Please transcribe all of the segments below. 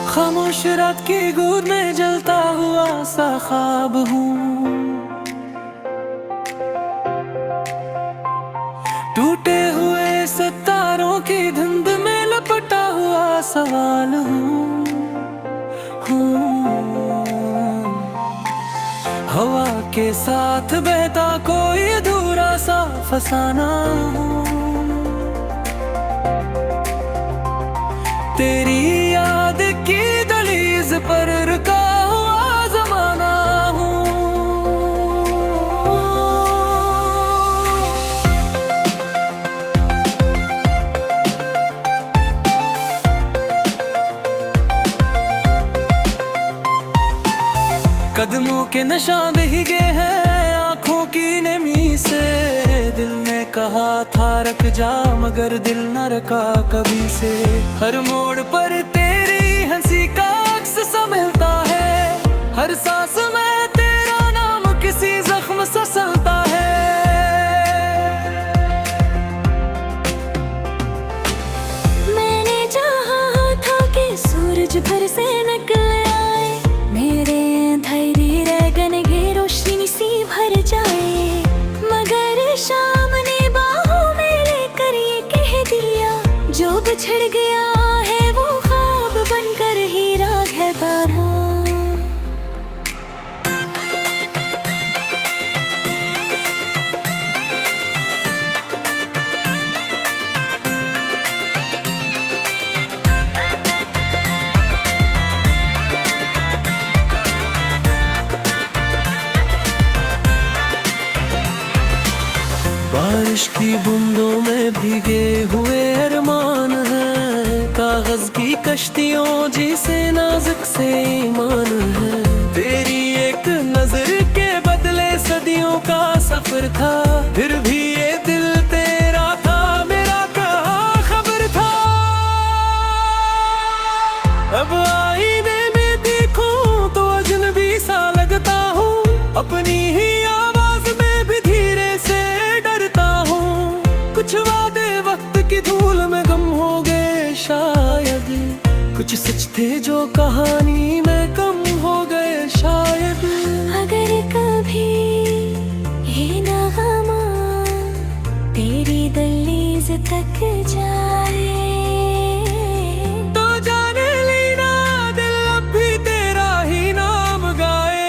खामोश रात की गूंज में जलता हुआ सा ख्वाब हूँ। टूटे हुए सितारों की धुंध में लपटा हुआ सवाल हूँ। हवा के साथ बहता कोई अधूरा सा फसाना हूँ। तेरी याद की दहलीज पर रुका हुआ ज़माना हूँ। कदमों के नशा भीगे हैं आँखों की नमी से। दिल ने कहा था रख जा मगर दिल न रखा कभी से। हर मोड़ पर तेरी हंसी का अक्स सा मिलता है। हर सांस में तेरा नाम किसी जख्म सा सलता है। मैंने चाहा था कि सूरज भर से निकल आए। मेरे धैर्य रगन की रोशनी सी भर जाए। मगर शाम ने बाहों में लेकर ये कह दिया जो बिछड़ गया है वो ख्वाब बनकर ही राग है बाबा। बारिश की बूंदों में भीगे हुए अरमान है। कागज की कश्तियों जिसे नाजुक से ईमान है। तेरी एक नजर के बदले सदियों का सफर था। फिर भी ये दिल तेरा था मेरा कहाँ खबर था। अब आईने में देखूं तो अजनबी सा लगता हूँ। अपनी ही आवाज में भी धीरे से डरता हूँ। कुछ वादे वक्त की धूल में गम हो गए शायद। कुछ सच थे जो कहानी में कम हो गए शायद। अगर कभी ये नगमा तेरी दहलीज तक जाए तो जाने लेना दिल अब भी तेरा ही नाम गाए।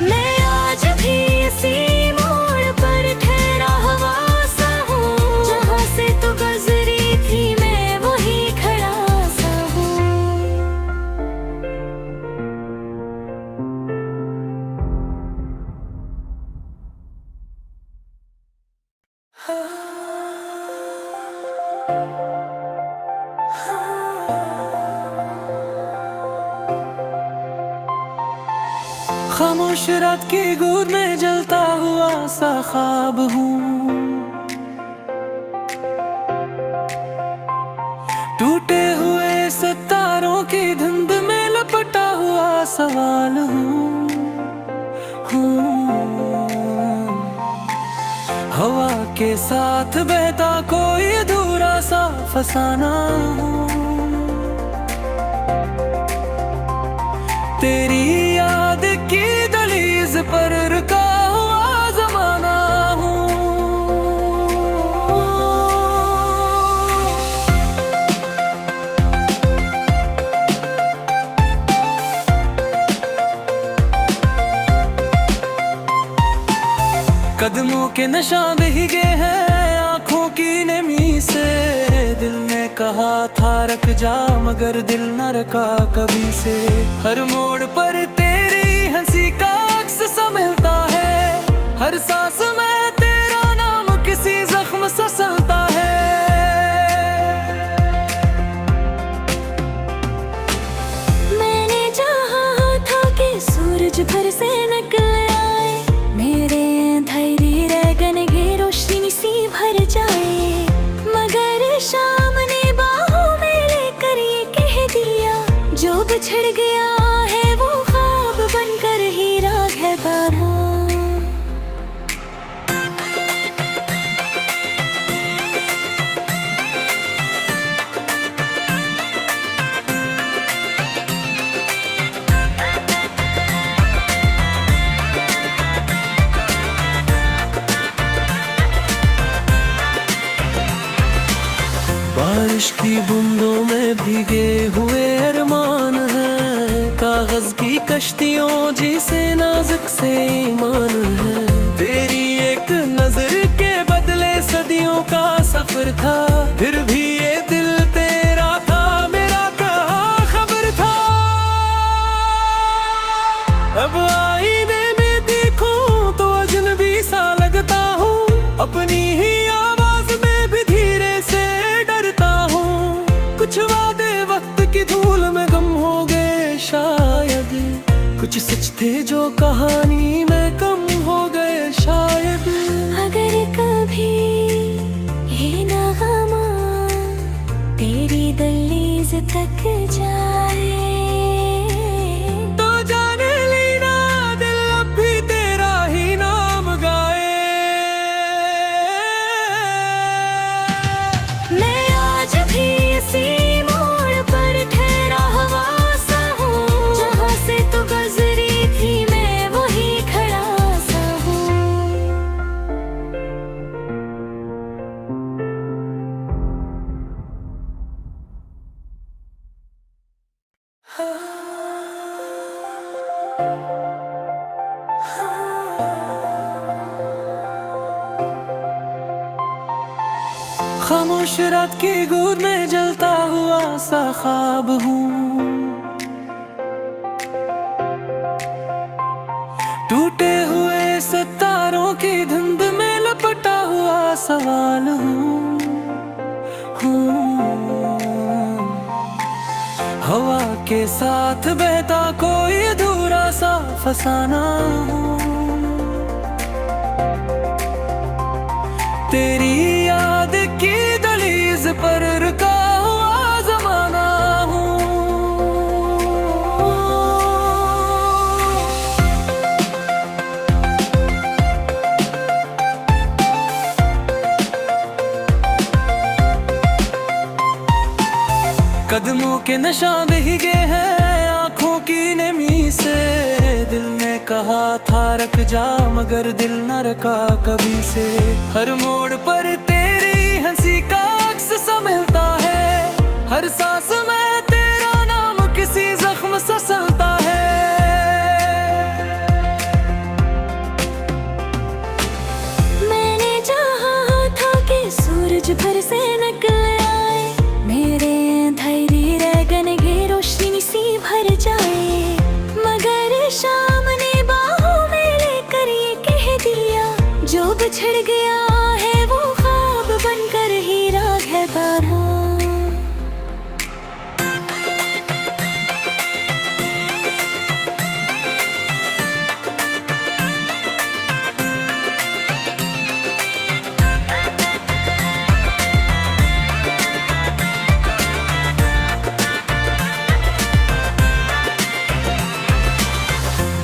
मैं आज भी इसी मोड़ पर ठहरा हुआ सा हूँ। जहाँ से तू गुजरी थी मैं वही खड़ा सा हूँ। खामोश रात की गूंज में जलता हुआ सा ख्वाब हूँ। टूटे हुए सितारों की धुंध में लपटा हुआ सवाल हूँ। हवा के साथ बहता कोई अधूरा सा फसाना हूँ। तेरी याद की दहलीज पर रुका हुआ ज़माना हूँ। कदमों के नशा भीगे हैं आँखों की नमी से। दिल ने कहा था रख जा मगर दिल न रखा कभी से। हर मोड़ पर तेरी हंसी का अक्स सा मिलता है। हर सांस में तेरा नाम किसी जख्म सा सलता है। मैंने चाहा था कि सूरज भर से निकल आए। मेरे धैर्य रगन की रोशनी सी भर जाए। मगर शाम ने बाहों में लेकर ये कह दिया जो बिछड़ गया है बूंदों में भीगे हुए अरमान है, कागज की कश्तियों जिसे नाजुक से ईमान है। तेरी एक नजर के बदले सदियों का सफर था, फिर भी ये दिल तेरा था, मेरा कहाँ खबर था। अब आईने में देखूं तो अजनबी सा लगता हूँ, अपनी ही आवाज में भी धीरे से डरता हूँ। कुछ वादे वक्त की धूल में गम हो गए शायद, कुछ सच थे जो कहानी में कम हो गए शायद। अगर कभी ये नगमा तेरी दहलीज तक जाए, तो जाने लेना दिल अब भी तेरा ही नाम गाए। मैं आज भी इसी मोड़ पर ठहरा हुआ सा हूँ, जहाँ से तू गुजरी थी मैं वही खड़ा सा हूँ। खामोश रात की गूंज में जलता हुआ सा ख्वाब हूँ, टूटे हुए सितारों की धुंध में लपटा हुआ सवाल हूँ। हवा के साथ बहता कोई अधूरा सा फसाना हूँ। तेरी याद की दहलीज पर रुका हुआ जमाना हूँ। कदमों के नशा भीगे हैं आँखों की नमी से, दिल ने कहा था रख जा मगर दिल न रखा कभी से। हर मोड़ पर तेरी हंसी का अक्स सा मिलता है, हर सांस में तेरा नाम किसी जख्म सा सलता है। मैंने चाहा था कि सूरज भर से निकल आए, मेरे धैर्य रगन की रोशनी सी भर जाए, मगर शाम ने बाहों में लेकर ये कह दिया, जो बिछड़ गया है वो ख्वाब बनकर ही राग है बाबा।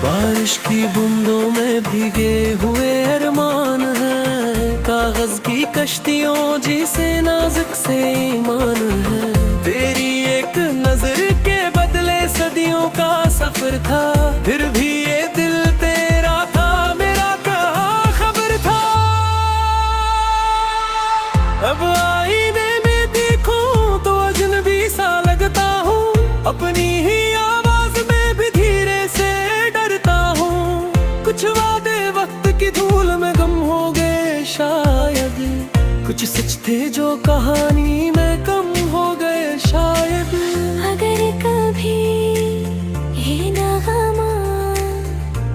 बारिश की बूंदों में भीगे हुए अरमान है, कागज की कश्तियों जिसे नाजुक से ईमान है। तेरी एक नजर के बदले सदियों का सफर था, फिर भी ये दिल तेरा था, मेरा कहाँ खबर था। अब आईने में देखूं तो अजनबी सा लगता हूँ, अपनी ही आवाज में भी धीरे से डरता हूँ। कुछ वादे वक्त की धूल में गम हो गए शायद, कुछ सच थे जो कहानी में कम हो गए शायद। अगर कभी ये नगमा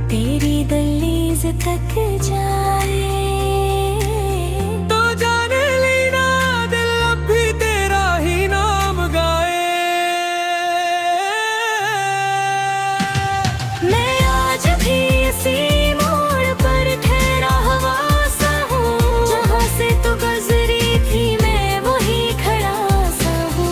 तेरी दहलीज तक जाए, तो जाने लेना दिल अब भी तेरा ही नाम गाए। मैं आज भी इसी मोड़ पर ठहरा हुआ सा हूँ, जहाँ से तू गुजरी थी मैं वही खड़ा सा हूँ।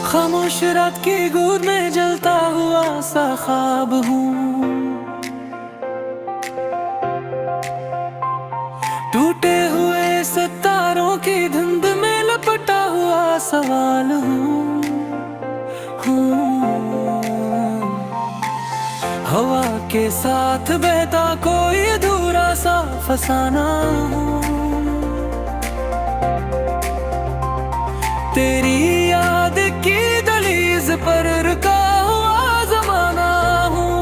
खामोश रात की गूंज में जलता हुआ सा ख्वाब हूँ, टूटे हुए सितारों सवाल हूँ। हवा के साथ बहता कोई अधूरा सा फसाना हूँ। तेरी याद की दहलीज पर रुका हुआ ज़माना हूँ।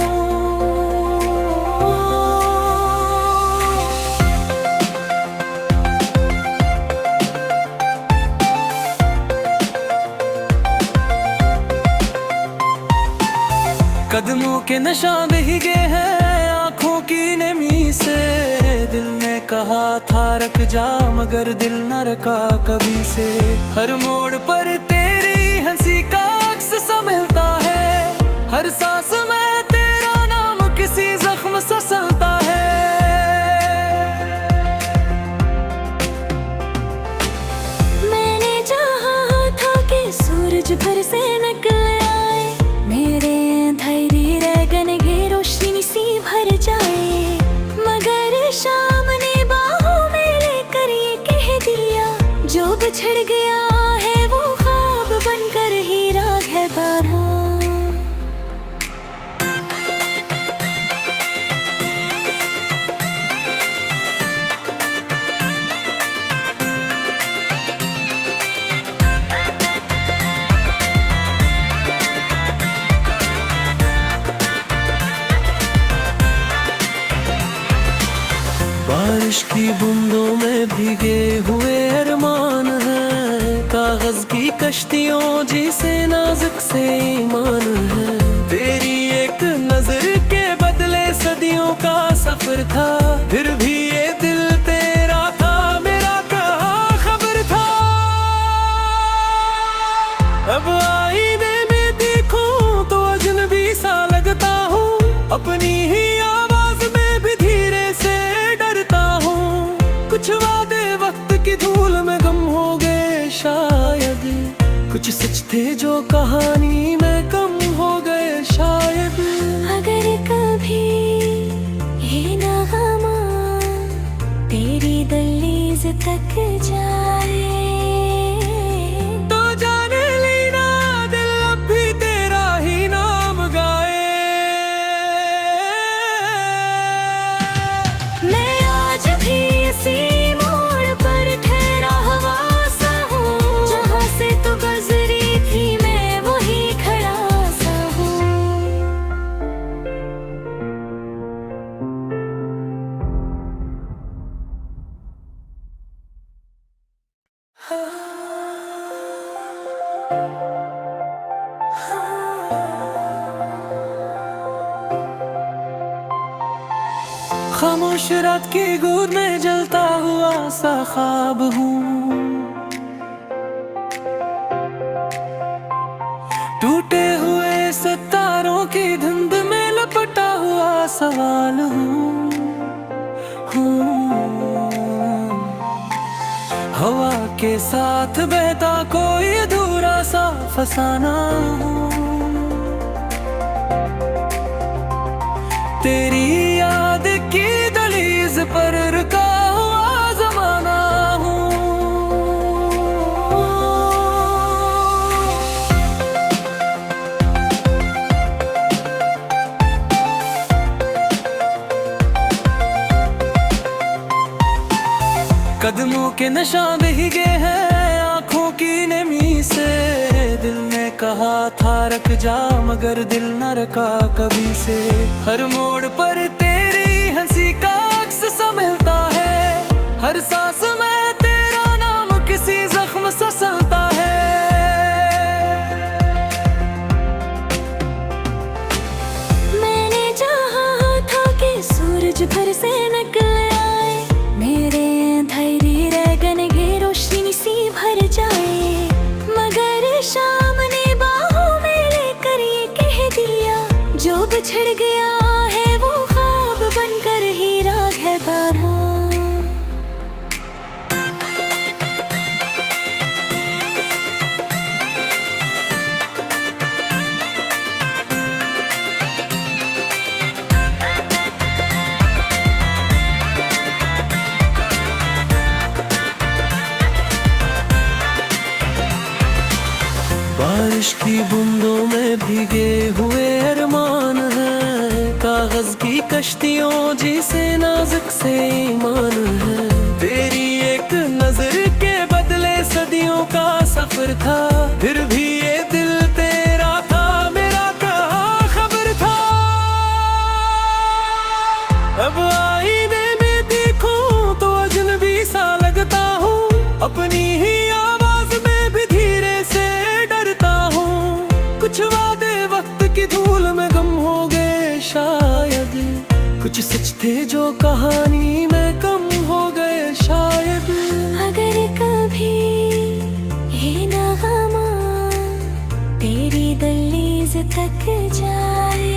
कदमों के नशा भीगे हैं आँखों की नमी से। दिल ने कहा था रख जा मगर दिल न रखा कभी से। हर मोड़ पर तेरी हंसी का अक्स सा मिलता है। हर सांस में तेरा नाम किसी जख्म सा सलता है। मैंने चाहा था कि सूरज भर से निकल आए। मेरे धैर्य रगन की रोशनी सी भर जाए। मगर शाम ने बाहों में लेकर ये कह दिया जो बिछड़ गया है वो ख्वाब बनकर ही राग है बाधा। बारिश की बूंदों में भीगे हुए अरमान है। कागज की कश्तियों जिसे नाजुक से ईमान है। तेरी एक नजर के बदले सदियों का सफर था। फिर भी ये दिल तेरा था मेरा कहाँ खबर था। अब आईने में देखूं तो अजनबी सा लगता हूँ। अपनी ही आवाज में भी धीरे से डरता हूँ। कुछ वादे वक्त की धूल में गम हो गए शायद। कुछ सच थे जो कहानी में कम हो गए शायद। अगर कभी ये नगमा तेरी दहलीज तक जाए तो जाने लेना दिल अब भी तेरा ही नाम गाए। मैं आज भी इसी मोड़ पर ठहरा हुआ सा हूँ। जहाँ से तू गुजरी थी मैं वही खड़ा सा हूँ। खामोश रात की गूंज में जलता हुआ सा ख्वाब हूँ। टूटे हुए सितारों की धुंध में लपटा हुआ सवाल हूँ। हवा के साथ बहता कोई अधूरा सा फसाना हूँ। तेरी याद की दहलीज पर रुका हुआ ज़माना हूँ। कदमों के नशा भीगे हैं आँखों की नमी से। दिल ने कहा था रख जा मगर दिल न रखा कभी से। हर मोड़ पर तेरी हंसी का अक्स सा मिलता है। हर सांस में तेरा नाम किसी जख्म सा सलता है। मैंने चाहा था कि सूरज भर से निकल आए। मेरे धैर्य रगन की रोशनी सी भर जाए। मगर शाम ने बाहों में लेकर ये कह दिया जो बिछड़ गया है वो ख्वाब बनकर ही राग है बाधा। बारिश की बूंदों में भीगे हुए अरमान है, कागज की कश्तियों जिसे नाजुक से ईमान है। तेरी एक नजर के बदले सदियों का सफर था, फिर भी ये दिल तेरा था, मेरा कहाँ खबर था। अब आईने में देखूं तो अजनबी सा लगता हूँ, अपनी ही आवाज में भी धीरे से डरता हूँ। कुछ वादे वक्त की धूल में गम हो गए शायद, कुछ सच थे जो कहानी में कम हो गए शायद। अगर कभी ये नगमा तेरी दहलीज तक जाए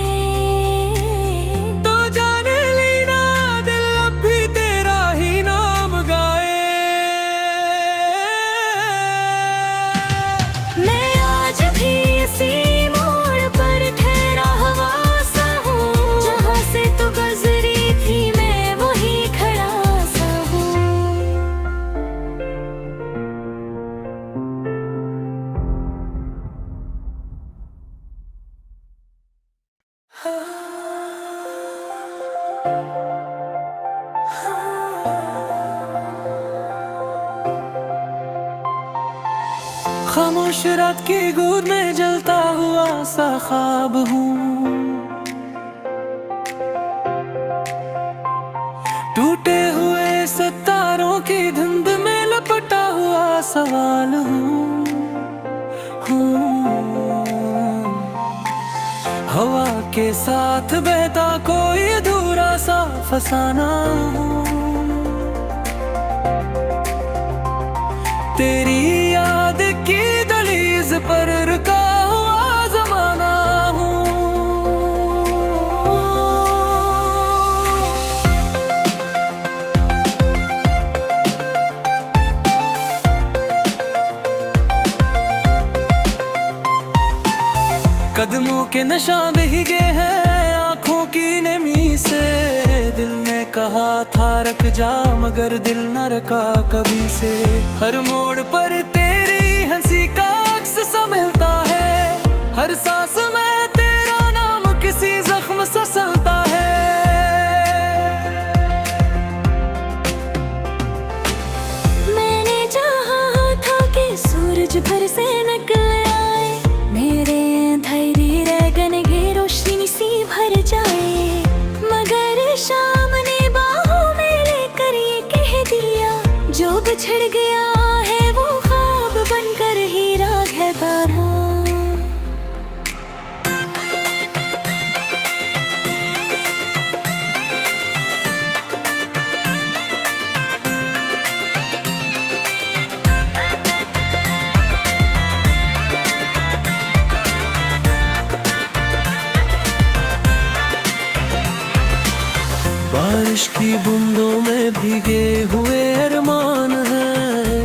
तो जाने लेना दिल अब भी तेरा ही नाम गाए। मैं आज भी इसी मोड़ पर ठहरा हुआ सा हूँ, जहाँ से तू गुजरी थी मैं वही खड़ा सा हूँ। खामोश रात की गूंज में जलता हुआ सा ख्वाब हूँ, टूटे हुए सितारों की धुंध में लपटा हुआ सवाल हूँ। हवा के साथ बहता कोई अधूरा सा फसाना हूँ, तेरी याद की दहलीज पर रुका हुआ जमाना हूँ। कदमों के निशान भीगे हैं आँखों की नमी से, दिल ने कहा था रख जा मगर दिल न रखा कभी से। हर मोड़ पर तेरी हंसी का अक्स सा मिलता है, हर सांस में तेरा नाम किसी जख्म सा सलता है। मैंने चाहा था कि सूरज भर से निकल आए, मेरे धैर्य रगन की रोशनी सी भर जाए, मगर शाम ने बाहों में लेकर ये कह दिया, जो बिछड़ गया है वो ख्वाब बनकर ही रहता रहा। बारिश की बूंदों में भीगे हुए अरमान है,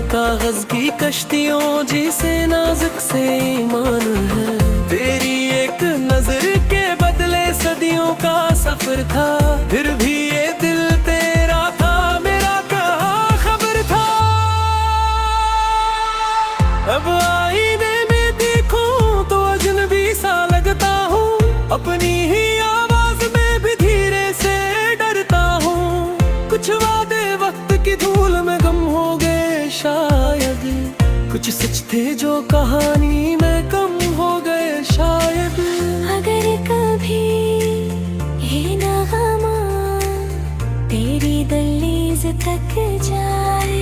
कागज की कश्तियों जिसे नाजुक से ईमान है। तेरी एक नजर के बदले सदियों का सफर था, फिर भी ये दिल तेरा था, मेरा कहाँ खबर था। अब आईने में देखूं तो अजनबी सा लगता हूँ, अपनी ही आवाज में भी धीरे से डरता हूँ। कुछ वादे वक्त की धूल में गम हो गए शायद, कुछ सच थे जो कहानी में कम हो गए शायद। अगर कभी ये नगमा तेरी दहलीज तक जाए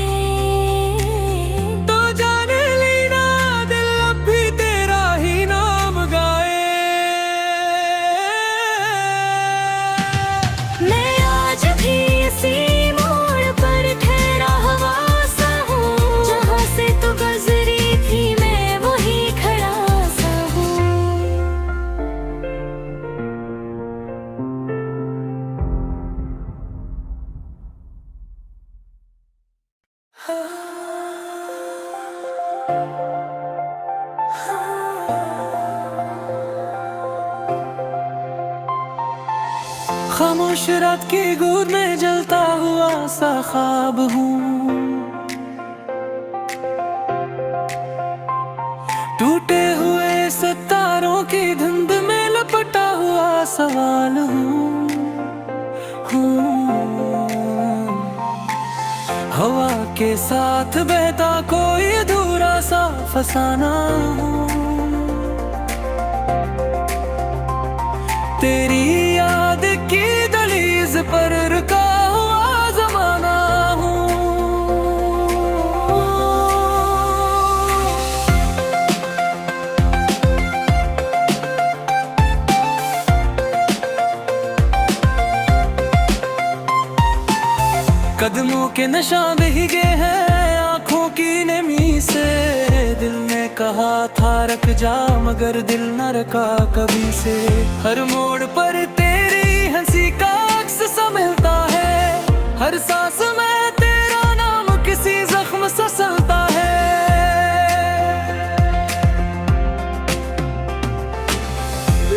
तो जाने लेना दिल अब भी तेरा ही नाम गाए। मैं आज भी इसी मोड़ पर ठहरा हुआ सा हूँ, जहाँ से तू गुजरी थी मैं वही खड़ा सा हूँ। खामोश रात की गूंज में जलता हुआ सा ख्वाब हूँ, टूटे हुए सवाल हूँ। हवा के साथ बहता कोई अधूरा सा फसाना हूँ। तेरी याद की दहलीज पर रुका हुआ ज़माना हूँ। कदमों के निशान भीगे हैं आँखों की नमी से। दिल ने कहा था रख जा मगर दिल न रखा कभी से। हर मोड़ पर तेरी हंसी का अक्स सा मिलता है। हर सांस में तेरा नाम किसी जख्म सा सलता है।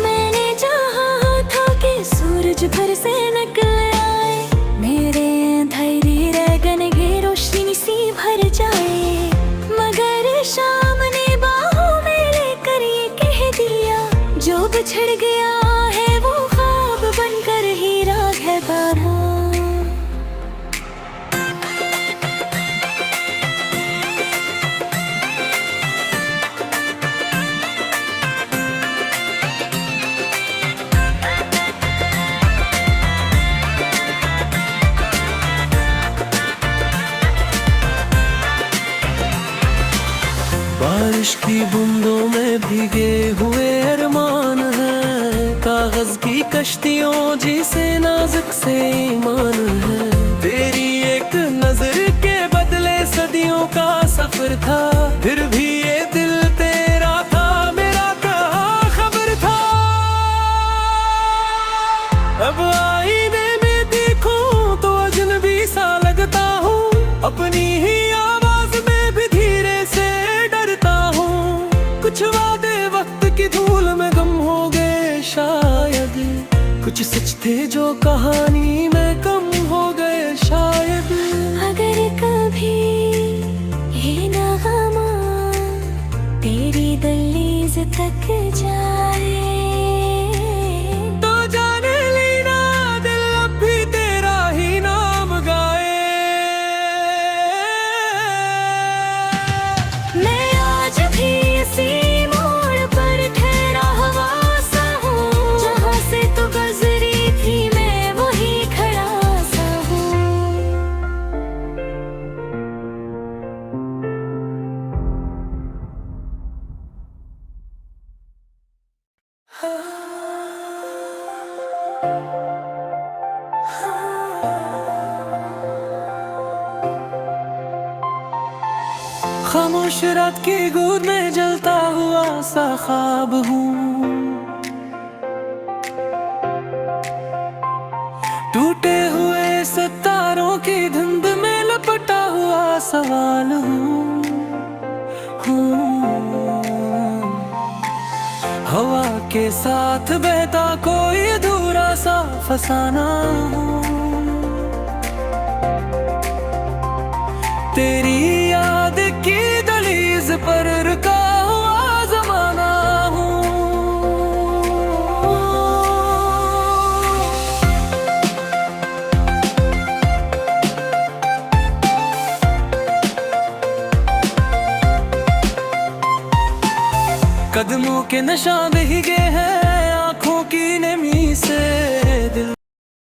मैंने चाहा था कि सूरज भर से निकल आए। मेरे धैर्य रगन की रोशनी सी भर जाए। मगर शाम ने बाहों में लेकर ये कह दिया जो बिछड़ गया है वो ख्वाब बनकर ही राग है बारा। बारिश की बूंदों में भीगे हुए अरमान है। कागज की कश्तियों जिसे नाजुक से ईमान है। तेरी एक नजर के बदले सदियों का सफर था। फिर भी ये दिल तेरा था मेरा कहाँ खबर था। अब आईने में देखूं तो अजनबी सा लगता हूँ। अपनी ही आवाज में भी धीरे से डरता हूँ। कुछ वादे वक्त की धूल में गम हो गए शायद। कुछ सच थे जो कहानी में कम हो गए शायद। अगर कभी ये नगमा तेरी दहलीज तक जाए तो जाने लेना दिल अब भी तेरा ही नाम गाए। मैं आज भी इसी मोड़ पर ठहरा हुआ सा हूँ। जहाँ से तू गुजरी थी मैं वही खड़ा सा हूँ। खामोश रात की गूंज में जलता हुआ सा ख्वाब हूँ। टूटे हुए सितारों की धुंध में लपटा हुआ सवाल हूँ। हवा के साथ बहता कोई अधूरा सा फसाना हूँ। तेरी याद की दहलीज पर रुका हुआ ज़माना हूँ। कदमों के निशान भीगे हैं आँखों की नमी से।